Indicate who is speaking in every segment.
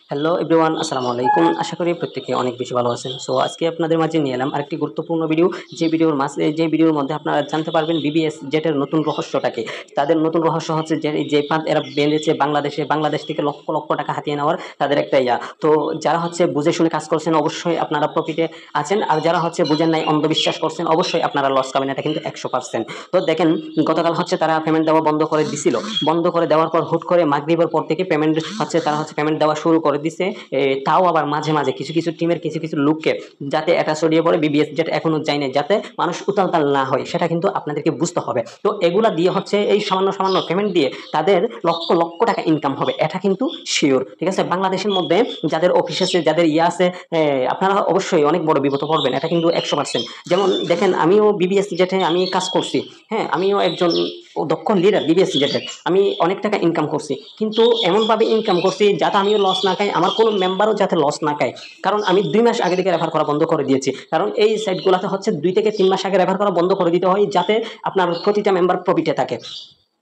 Speaker 1: Hello everyone, আসসালামু আলাইকুম। আশা করি প্রত্যেকে অনেক বেশি ভালো আছেন। সো আজকে আপনাদের মাঝে নিয়ে এলাম আরেকটি গুরুত্বপূর্ণ ভিডিও। যে ভিডিওর মধ্যে আপনারা জানতে পারবেন বিবিএস জেটের নতুন রহস্যটাকে। তাদের নতুন রহস্য হচ্ছে যে ফাঁদ এরা বেঁধেছে বাংলাদেশ থেকে লক্ষ লক্ষ টাকা হাতিয়ে নেওয়ার তাদের একটা ইয়া। তো যারা হচ্ছে বুঝে শুনে কাজ করছেন অবশ্যই আপনারা প্রফিটে আছেন, আর যারা হচ্ছে বুঝেন নাই অন্ধবিশ্বাস করছেন অবশ্যই আপনারা লস খাবেন, এটা কিন্তু 100%। তো দেখেন, গতকাল হচ্ছে তারা পেমেন্ট দেওয়া বন্ধ করে দিছিল। বন্ধ করে দেওয়ার পর হুট করে মাগরিবের পর থেকে তারা হচ্ছে পেমেন্ট দেওয়া শুরু করে দিছে। তাও আবার মাঝে মাঝে কিছু কিছু টিমের কিছু কিছু লোককে, যাতে এটা ছড়িয়ে পড়ে বিবিএস যেটা এখনো যায় না, যাতে মানুষ উতালতাল না হয় সেটা কিন্তু আপনাদেরকে বুঝতে হবে। তো এগুলা দিয়ে হচ্ছে এই সামান্য সামান্য পেমেন্ট দিয়ে তাদের লক্ষ লক্ষ টাকা ইনকাম হবে, এটা কিন্তু শিওর। ঠিক আছে, বাংলাদেশের মধ্যে যাদের অফিস আছে, যাদের ইয়ে আছে, আপনারা অবশ্যই অনেক বড় বিপদে পড়বেন, এটা কিন্তু 100%। যেমন দেখেন, আমিও বিবিএস জেটে আমি কাজ করছি। হ্যাঁ, আমিও একজন দক্ষ লিডার বিবিএস জেটের। আমি অনেক টাকা ইনকাম করছি, কিন্তু এমনভাবে ইনকাম করছি যাতে আমিও লস না খাই, আমার কোনো মেম্বারও যাতে লস না খায়। কারণ আমি 2 মাস আগে থেকে রেফার করা বন্ধ করে দিয়েছি, কারণ এই সাইটগুলোতে হচ্ছে 2 থেকে 3 মাস আগে রেফার করা বন্ধ করে দিতে হয়, যাতে আপনার প্রতিটা মেম্বার প্রফিটে থাকে।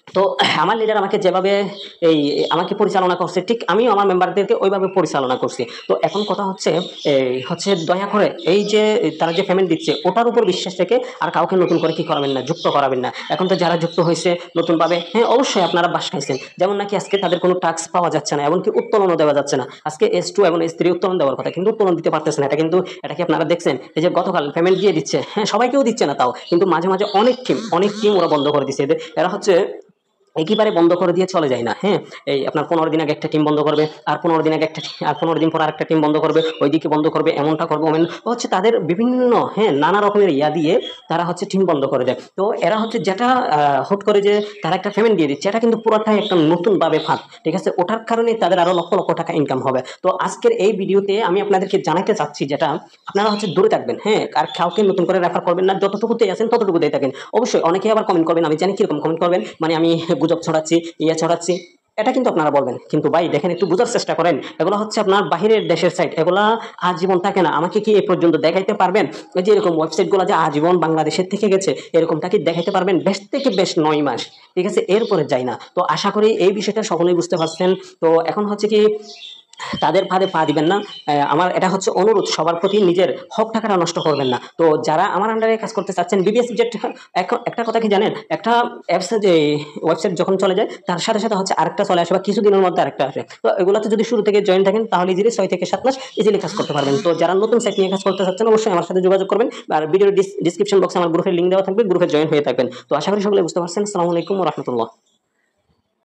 Speaker 1: তো আমার লিডার আমাকে যেভাবে এই আমাকে পরিচালনা করছে, ঠিক আমিও আমার মেম্বারদেরকে ওইভাবে পরিচালনা করছি। তো এখন কথা হচ্ছে, এই হচ্ছে দয়া করে এই যে তারা যে পেমেন্ট দিচ্ছে ওটার উপর বিশ্বাস রেখে আর কাউকে নতুন করে কি করাবেন না, যুক্ত করাবেন না। এখন তো যারা যুক্ত হয়েছে নতুনভাবে, হ্যাঁ অবশ্যই আপনারা বাস খাইছেন। যেমন নাকি আজকে তাদের কোনো টাস্ক পাওয়া যাচ্ছে না, এমনকি উত্তোলনও দেওয়া যাচ্ছে না। আজকে S2 এবং S3 উত্তোলন দেওয়ার কথা, কিন্তু উত্তোলন দিতে পারতেছে না। এটা কি আপনারা দেখছেন? এই যে গতকাল পেমেন্ট দিয়ে দিচ্ছে, হ্যাঁ সবাইকেও দিচ্ছে না তাও, কিন্তু মাঝে মাঝে অনেক টিম ওরা বন্ধ করে দিচ্ছে। এরা হচ্ছে একেবারে বন্ধ করে দিয়ে চলে যায় না। হ্যাঁ, এই আপনার 15 দিন আগে একটা টিম বন্ধ করবে, আর 15 দিন আগে আর 15 দিন পর আরেকটা টিম বন্ধ করবে, ওইদিকে বন্ধ করবে, এমনটা করবে ওমেন হচ্ছে তাদের বিভিন্ন, হ্যাঁ নানা রকমের ইয়া দিয়ে তারা হচ্ছে টিম বন্ধ করে দেয়। তো এরা হচ্ছে যেটা হুট করে যে তারা একটা পেমেন্ট দিয়ে দিচ্ছে, এটা কিন্তু পুরোটাই একটা নতুন ভাবে ফাঁদ। ঠিক আছে, ওটার কারণে তাদের আরো লক্ষ লক্ষ টাকা ইনকাম হবে। তো আজকের এই ভিডিওতে আমি আপনাদেরকে জানাতে চাচ্ছি যেটা, আপনারা হচ্ছে দূরে থাকবেন। হ্যাঁ, আর কাউকে নতুন করে রেফার করবেন না, যতটুকুতেই আছেন ততটুকুতেই থাকেন। অবশ্যই অনেকেই আবার কমেন্ট করবেন, আমি জানি কিরকম কমেন্ট করবেন, মানে আমি গুজব ছড়াচ্ছি, ইয়ে ছড়াচ্ছি, এটা কিন্তু আপনারা বলবেন। কিন্তু ভাই দেখেন, একটু বোঝার চেষ্টা করেন, এগুলো হচ্ছে আপনার বাহিরের দেশের সাইট, এগুলা আজীবন থাকে না। আমাকে কি এ পর্যন্ত দেখাইতে পারবেন এই যে এরকম ওয়েবসাইট গুলো যে আজীবন বাংলাদেশের থেকে গেছে, এরকমটা কি দেখাইতে পারবেন? বেশ থেকে বেশ 9 মাস, ঠিক আছে, এরপরে যাই না। তো আশা করি এই বিষয়টা সকলেই বুঝতে পারছেন। তো এখন হচ্ছে কি, তাদের ফাঁদে পা দিবেন না। আমার এটা হচ্ছে অনুরোধ সবার প্রতি, নিজের হক টাকাটা নষ্ট করবেন না। তো যারা আমার আন্ডারে কাজ করতে চাচ্ছেন বিবিএস জেট, এখন একটা কথা কি জানেন, একটা অ্যাপসে যে ওয়েবসাইট যখন চলে যায় তার সাথে সাথে হচ্ছে আরেকটা চলে আসে, বা কিছুদিনের মধ্যে আরেকটা আসে। তো এগুলোতে যদি শুরু থেকে জয়েন থাকেন তাহলে ইজিলি 6 থেকে 7 মাস ইজিলি কাজ করতে পারবেন। তো যারা নতুন সাইট নিয়ে কাজ করতে চাচ্ছেন অবশ্যই আমার সাথে যোগাযোগ করবেন, আর ভিডিওর ডিসক্রিপশন বক্সে আমার গ্রুপের লিঙ্ক দেওয়া থাকবে, গ্রুপে জয়েন হয়ে থাকবেন। তো আশা করি সকলে বুঝতে পারছেন। আসসালামু আলাইকুম ওয়া রাহমাতুল্লাহ।